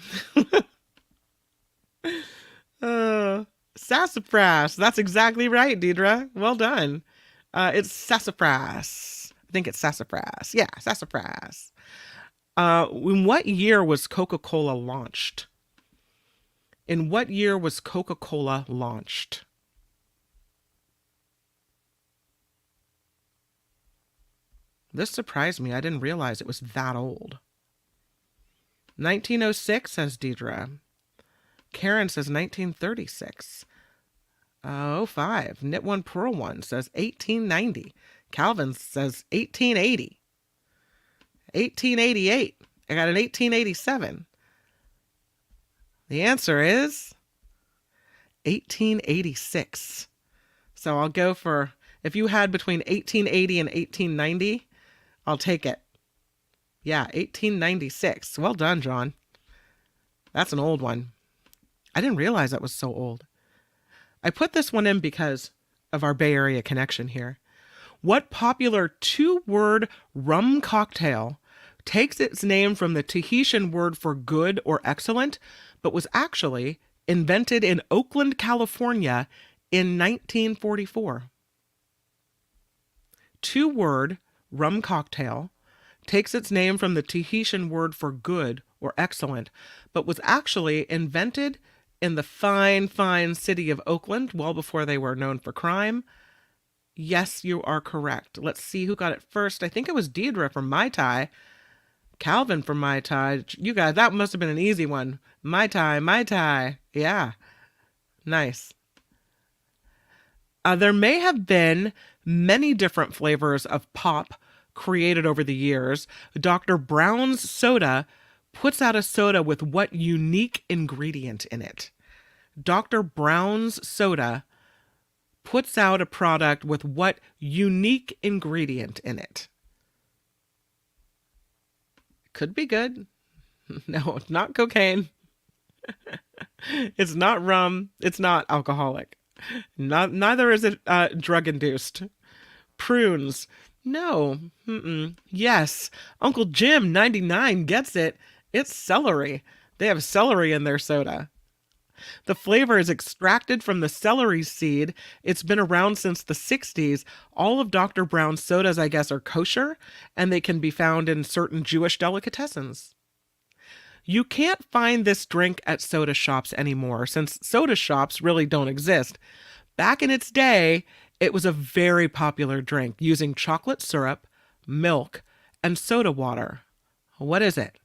Sassafras. That's exactly right, Deidre. Well done. It's sassafras. I think it's sassafras. Yeah, sassafras. In what year was Coca-Cola launched? In what year was Coca-Cola launched? This surprised me. I didn't realize it was that old. 1906, says Deidre. Karen says 1936. 05. Knit One Purl One says 1890. Calvin says 1880. 1888. I got an 1887. The answer is 1886. So I'll go for, if you had between 1880 and 1890, I'll take it. Yeah, 1896. Well done, John. That's an old one. I didn't realize that was so old. I put this one in because of our Bay Area connection here. What popular two-word rum cocktail takes its name from the Tahitian word for good or excellent, but was actually invented in Oakland, California in 1944? Two-word rum cocktail takes its name from the Tahitian word for good or excellent, but was actually invented in the fine, fine city of Oakland well before they were known for crime. Yes, you are correct. Let's see who got it first. I think it was Deidre from Mai Tai. Calvin from Mai Tai. You guys, that must have been an easy one. Mai Tai, Mai Tai. Yeah. Nice. There may have been many different flavors of pop created over the years. Dr. Brown's Soda puts out a soda with what unique ingredient in it? Dr. Brown's Soda puts out a product with what unique ingredient in it? Could be good. No, it's not cocaine. It's not rum. It's not alcoholic. Neither is it drug-induced. Prunes. No. Yes. Uncle Jim, 99, gets it. It's celery. They have celery in their soda. The flavor is extracted from the celery seed. It's been around since the 60s. All of Dr. Brown's sodas, I guess, are kosher, and they can be found in certain Jewish delicatessens. You can't find this drink at soda shops anymore, since soda shops really don't exist. Back in its day, it was a very popular drink, using chocolate syrup, milk, and soda water. What is it?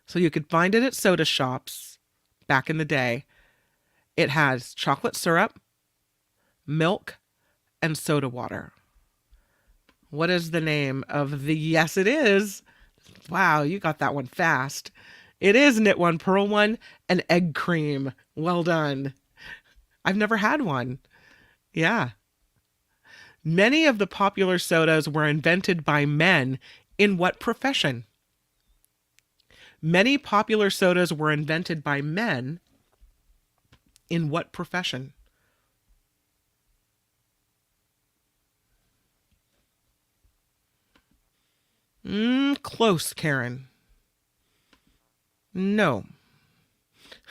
So you could find it at soda shops back in the day. It has chocolate syrup, milk, and soda water. What is the name of the... Yes, it is. Wow, you got that one fast. It is Knit One, Purl One, and egg cream. Well done. I've never had one. Yeah. Many of the popular sodas were invented by men. In what profession? Many popular sodas were invented by men. In what profession? Close, Karen. No.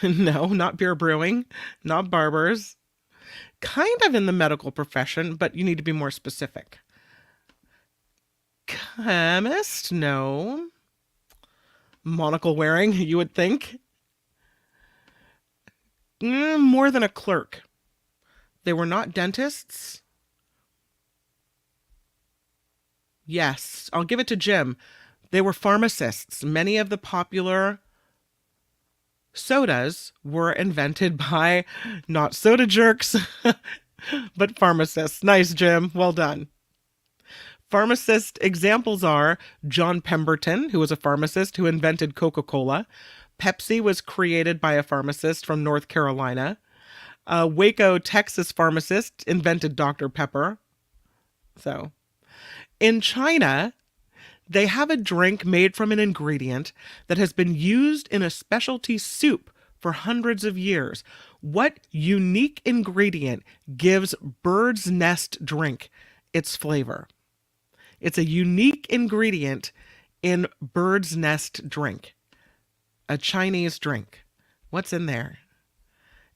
No, not beer brewing, not barbers. Kind of in the medical profession, but you need to be more specific. Chemist? No. Monocle wearing, you would think. More than a clerk. They were not dentists. Yes, I'll give it to Jim. They were pharmacists. Many of the popular sodas were invented by not soda jerks, but pharmacists. Nice, Jim. Well done. Pharmacist examples are John Pemberton, who was a pharmacist who invented Coca-Cola. Pepsi was created by a pharmacist from North Carolina. Waco, Texas pharmacist invented Dr. Pepper. So, in China, they have a drink made from an ingredient that has been used in a specialty soup for hundreds of years. What unique ingredient gives bird's nest drink its flavor? It's a unique ingredient in bird's nest drink. A Chinese drink. What's in there?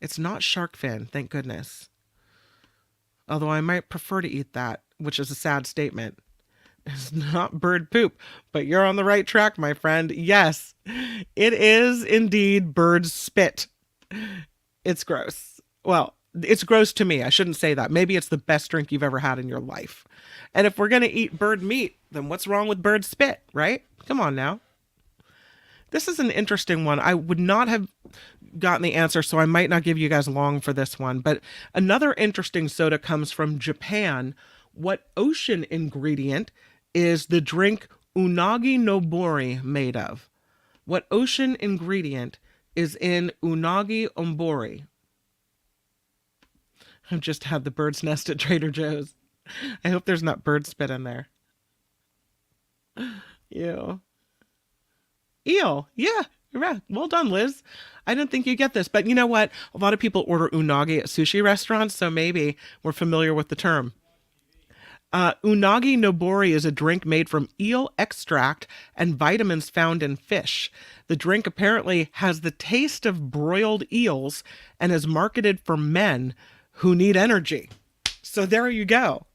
It's not shark fin, thank goodness. Although I might prefer to eat that, which is a sad statement. It's not bird poop, but you're on the right track, my friend. Yes, it is indeed bird spit. It's gross. Well, It's gross to me. I shouldn't say that. Maybe it's the best drink you've ever had in your life. And if we're going to eat bird meat, then what's wrong with bird spit, right? Come on now. This is an interesting one. I would not have gotten the answer, so I might not give you guys long for this one. But another interesting soda comes from Japan. What ocean ingredient is the drink unagi nobori made of? What ocean ingredient is in unagi nobori? I've just had the bird's nest at Trader Joe's. I hope there's not bird spit in there. Ew. Eel. Yeah. Right. Well done, Liz. I didn't think you'd get this, but you know what? A lot of people order unagi at sushi restaurants, so maybe we're familiar with the term. Unagi nobori is a drink made from eel extract and vitamins found in fish. The drink apparently has the taste of broiled eels and is marketed for men who need energy. So there you go.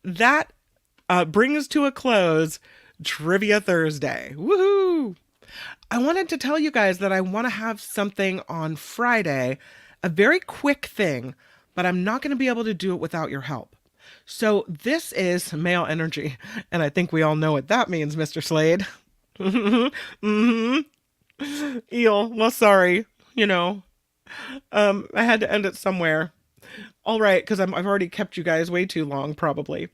That brings to a close Trivia Thursday. Woohoo! I wanted to tell you guys that I want to have something on Friday, a very quick thing, but I'm not going to be able to do it without your help. So this is male energy, and I think we all know what that means, Mr. Slade. Eel. Well, sorry. I had to end it somewhere. All right, because I've already kept you guys way too long, probably.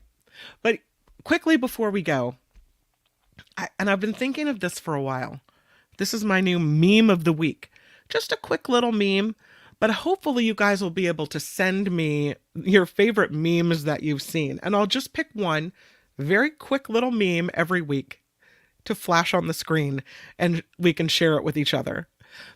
But quickly before we go, I've been thinking of this for a while. This is my new meme of the week. Just a quick little meme, but hopefully you guys will be able to send me your favorite memes that you've seen. And I'll just pick one very quick little meme every week to flash on the screen, and we can share it with each other.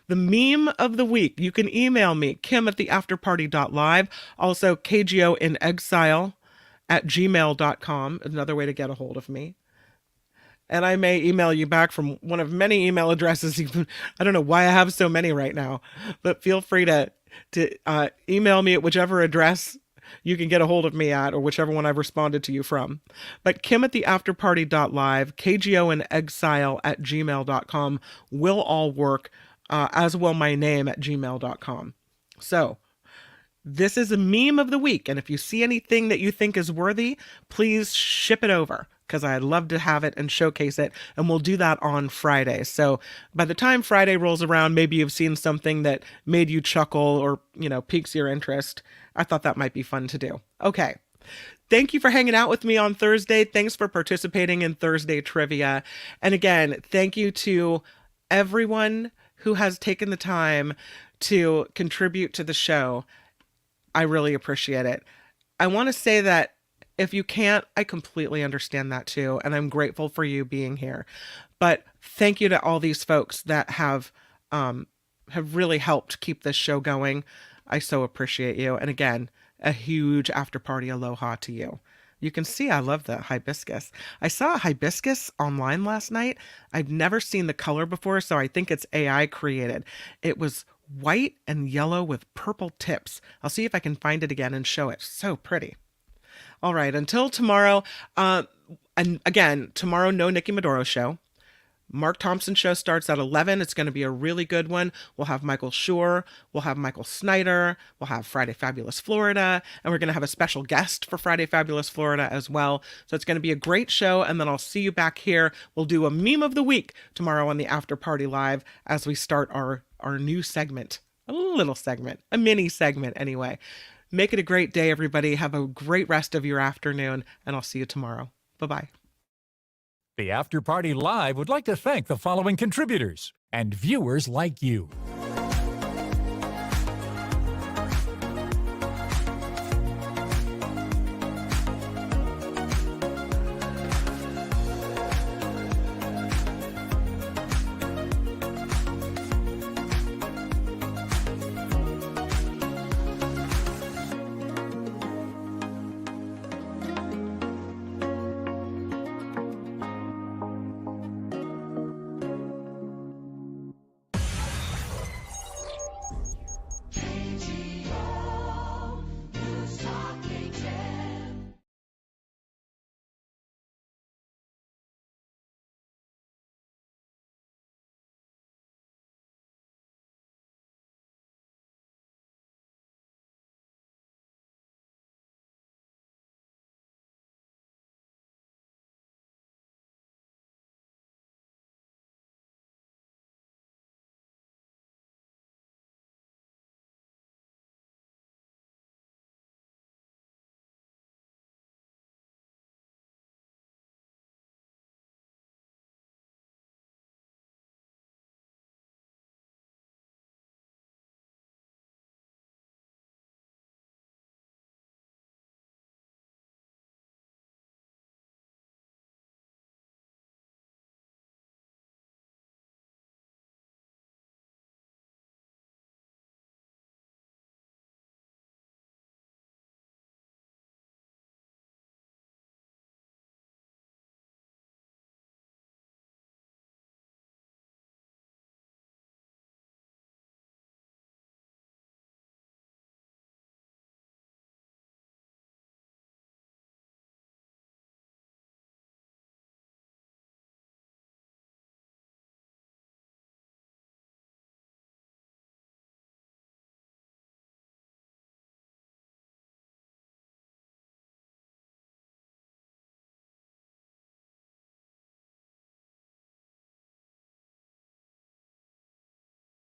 The meme of the week, you can email me, kim@theafterparty.live. Also, kgoinexile@gmail.com, another way to get a hold of me. And I may email you back from one of many email addresses. I don't know why I have so many right now, but feel free to email me at whichever address you can get a hold of me at, or whichever one I've responded to you from. But kim@theafterparty.live, kgoinexile@gmail.com will all work, as will my name at gmail.com. So this is a meme of the week. And if you see anything that you think is worthy, please ship it over, because I'd love to have it and showcase it. And we'll do that on Friday. So by the time Friday rolls around, maybe you've seen something that made you chuckle or, piques your interest. I thought that might be fun to do. Okay. Thank you for hanging out with me on Thursday. Thanks for participating in Thursday Trivia. And again, thank you to everyone who has taken the time to contribute to the show. I really appreciate it. I want to say that if you can't, I completely understand that too. And I'm grateful for you being here. But thank you to all these folks that have really helped keep this show going. I so appreciate you. And again, a huge after party aloha to you. You can see I love the hibiscus. I saw a hibiscus online last night. I've never seen the color before, so I think it's AI created. It was white and yellow with purple tips. I'll see if I can find it again and show it. So pretty. All right, until tomorrow. And again, tomorrow, no Nikki Maduro show. Mark Thompson show starts at 11. It's going to be a really good one. We'll have Michael Schur. We'll have Michael Snyder. We'll have Friday Fabulous Florida. And we're going to have a special guest for Friday Fabulous Florida as well. So it's going to be a great show. And then I'll see you back here. We'll do a meme of the week tomorrow on the After Party Live as we start our new segment. A little segment. A mini segment anyway. Make it a great day, everybody. Have a great rest of your afternoon. And I'll see you tomorrow. Bye-bye. The After Party Live would like to thank the following contributors and viewers like you.